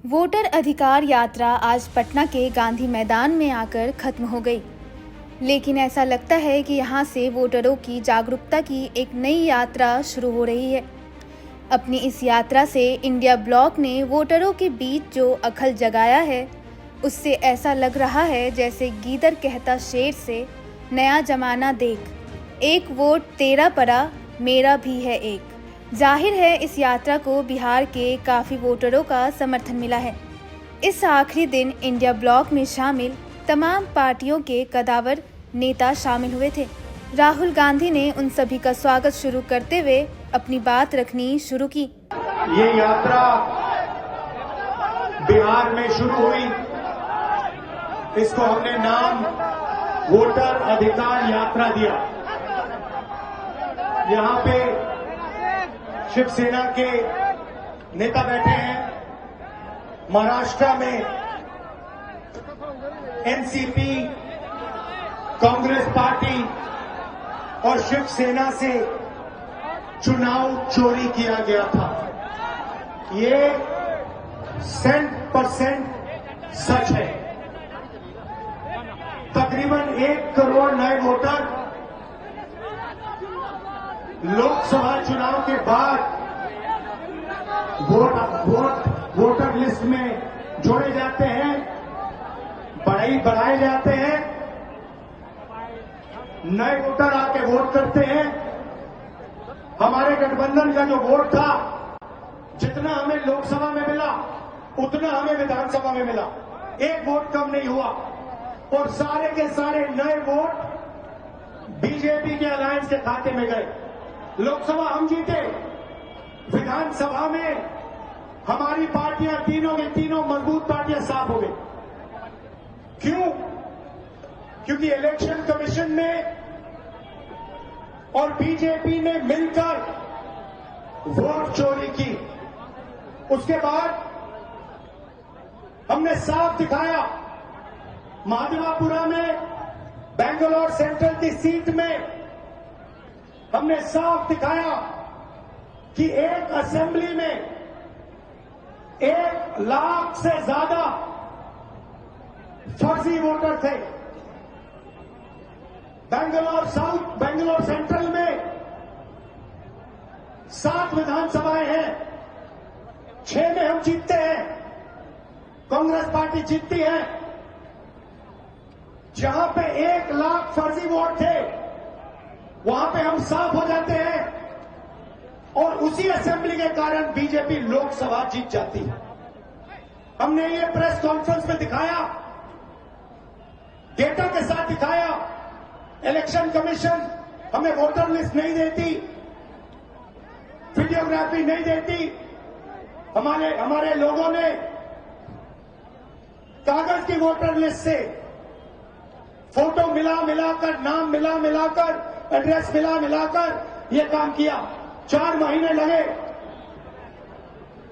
Voter अधिकार यात्रा आज पटना के गांधी मैदान में आकर खत्म हो गई, लेकिन ऐसा लगता है कि यहां से वोटरों की जागरूकता की एक नई यात्रा शुरू हो रही है। अपनी इस यात्रा से इंडिया ब्लॉक ने वोटरों के बीच जो अखल जगाया है, उससे ऐसा लग रहा है जैसे गीदड़ कहता शेर से, नया जमाना देख, एक वोट तेरा पड़ा, मेरा भी है एक। जाहिर है इस यात्रा को बिहार के काफ़ी वोटरों का समर्थन मिला है। इस आखिरी दिन इंडिया ब्लॉक में शामिल तमाम पार्टियों के कदावर नेता शामिल हुए थे। राहुल गांधी ने उन सभी का स्वागत शुरू करते हुए अपनी बात रखनी शुरू की। ये यात्रा बिहार में शुरू हुई, इसको हमने नाम वोटर अधिकार यात्रा दिया। यहाँ पे शिवसेना के नेता बैठे हैं, महाराष्ट्र में एनसीपी, कांग्रेस पार्टी और शिवसेना से चुनाव चोरी किया गया था। ये 100% सच है। तकरीबन 1 करोड़ नए वोटर लोकसभा चुनाव के बाद वोटर लिस्ट में जोड़े जाते हैं, बढ़ाए जाते हैं, नए वोटर आके वोट करते हैं। हमारे गठबंधन का जो वोट था, जितना हमें लोकसभा में मिला उतना हमें विधानसभा में मिला, 1 वोट कम नहीं हुआ। और सारे के सारे नए वोट बीजेपी के अलायंस के खाते में गए। लोकसभा हम जीते, विधानसभा में हमारी पार्टियां तीनों की तीनों मजबूत पार्टियां साफ हो गई। क्यों? क्योंकि इलेक्शन कमीशन ने और बीजेपी ने मिलकर वोट चोरी की। उसके बाद हमने साफ दिखाया, महादेवापुरा में बेंगलोर सेंट्रल की सीट में हमने साफ दिखाया कि एक असेंबली में 1 लाख से ज्यादा फर्जी वोटर थे। बेंगलोर सेंट्रल में 7 विधानसभाएं हैं, 6 में हम जीतते हैं, कांग्रेस पार्टी जीतती है। जहां पे 1 लाख फर्जी वोट थे, वहां पे हम साफ हो जाते हैं और उसी असेंबली के कारण बीजेपी लोकसभा जीत जाती है। हमने ये प्रेस कॉन्फ्रेंस में दिखाया, डेटा के साथ दिखाया। इलेक्शन कमीशन हमें वोटर लिस्ट नहीं देती, वीडियोग्राफी नहीं देती। हमारे लोगों ने कागज की वोटर लिस्ट से फोटो मिलाकर, नाम मिलाकर, एड्रेस मिलाकर यह काम किया। 4 महीने लगे,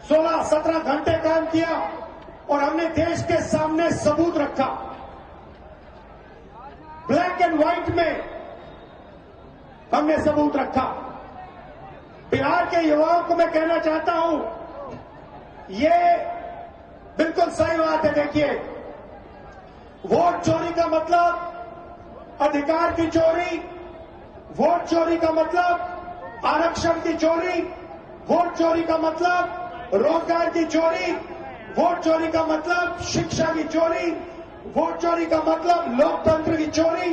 16-17 घंटे काम किया और हमने देश के सामने सबूत रखा। ब्लैक एंड व्हाइट में हमने सबूत रखा। बिहार के युवाओं को मैं कहना चाहता हूं, ये बिल्कुल सही बात है। देखिए, वोट चोरी का मतलब अधिकार की चोरी, वोट चोरी का मतलब आरक्षण की चोरी, वोट चोरी का मतलब रोजगार की चोरी, वोट चोरी का मतलब शिक्षा की चोरी, वोट चोरी का मतलब लोकतंत्र की चोरी,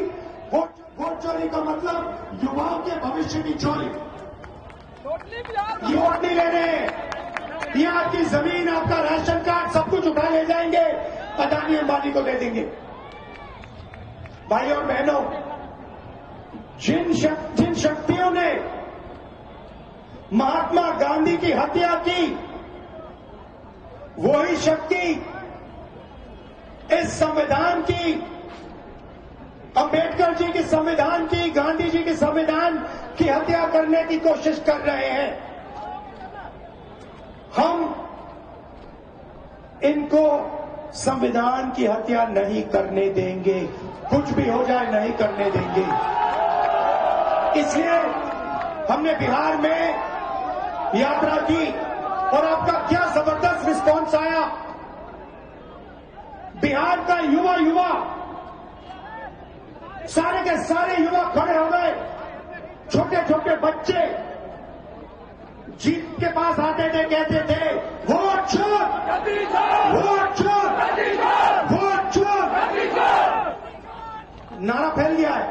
वोट चोरी का मतलब युवाओं के भविष्य की चोरी। ये वोट नहीं ले रहे, ये आपकी जमीन, आपका राशन कार्ड, सब कुछ उठा ले जाएंगे, अदानी अंबानी को दे देंगे। भाई और बहनों, जिन शक्तियों ने महात्मा गांधी की हत्या की, वही शक्ति इस संविधान की, अंबेडकर जी के संविधान की, गांधी जी के संविधान की हत्या करने की कोशिश कर रहे हैं। हम इनको संविधान की हत्या नहीं करने देंगे, कुछ भी हो जाए नहीं करने देंगे। इसलिए हमने बिहार में यात्रा की और आपका क्या जबरदस्त रिस्पांस आया। बिहार का युवा सारे के सारे युवा खड़े हो गए। छोटे छोटे बच्चे जीत के पास आते थे, कहते थे वोट चोर, वोट चोर, वोट चोर। नारा फैल गया है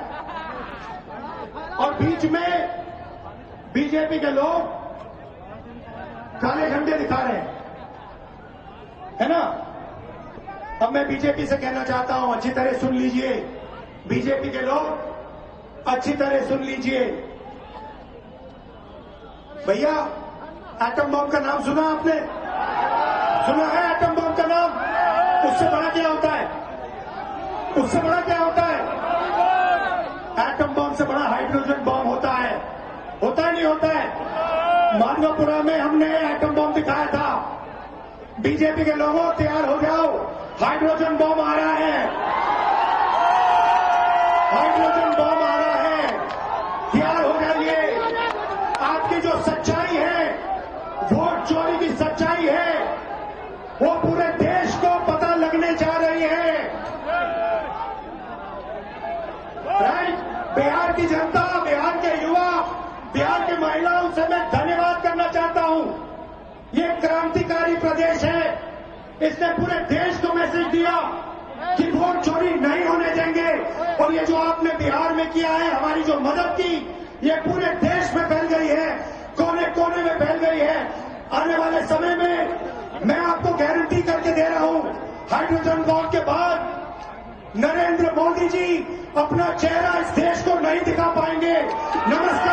और बीच में बीजेपी के लोग काले झंडे दिखा रहे हैं, है ना। अब मैं बीजेपी से कहना चाहता हूं, अच्छी तरह सुन लीजिए, बीजेपी के लोग अच्छी तरह सुन लीजिए। भैया, एटम बम का नाम सुना आपने? सुना है एटम बम का नाम? उससे बड़ा क्या होता है? उससे बड़ा क्या होता है? एटम बम से बड़ा हाइड्रोजन बम होता है। होता है नहीं होता है? माधवपुरा में हमने एटम बम दिखाया था। बीजेपी के लोगों तैयार हो जाओ, हाइड्रोजन बम आ रहा है, हाइड्रोजन बम आ रहा है, तैयार हो जाइए। आपकी जो सच्चाई है, वोट चोरी की सच्चाई है, वो पूरे देश को पता लगने जा रही है। राइट? बिहार की जनता, बिहार के युवा, बिहार की महिलाओं से मैं धन्यवाद करना चाहता हूं। ये क्रांतिकारी प्रदेश है, इसने पूरे देश को मैसेज दिया कि वोट चोरी नहीं होने देंगे। और ये जो आपने बिहार में किया है, हमारी जो मदद की, ये पूरे देश में फैल गई है, कोने कोने में फैल गई है। आने वाले समय में मैं आपको गारंटी करके दे रहा हूं, हाइड्रोजन बम के बाद नरेंद्र मोदी जी अपना चेहरा इस देश को नहीं दिखा पाएंगे। नमस्कार।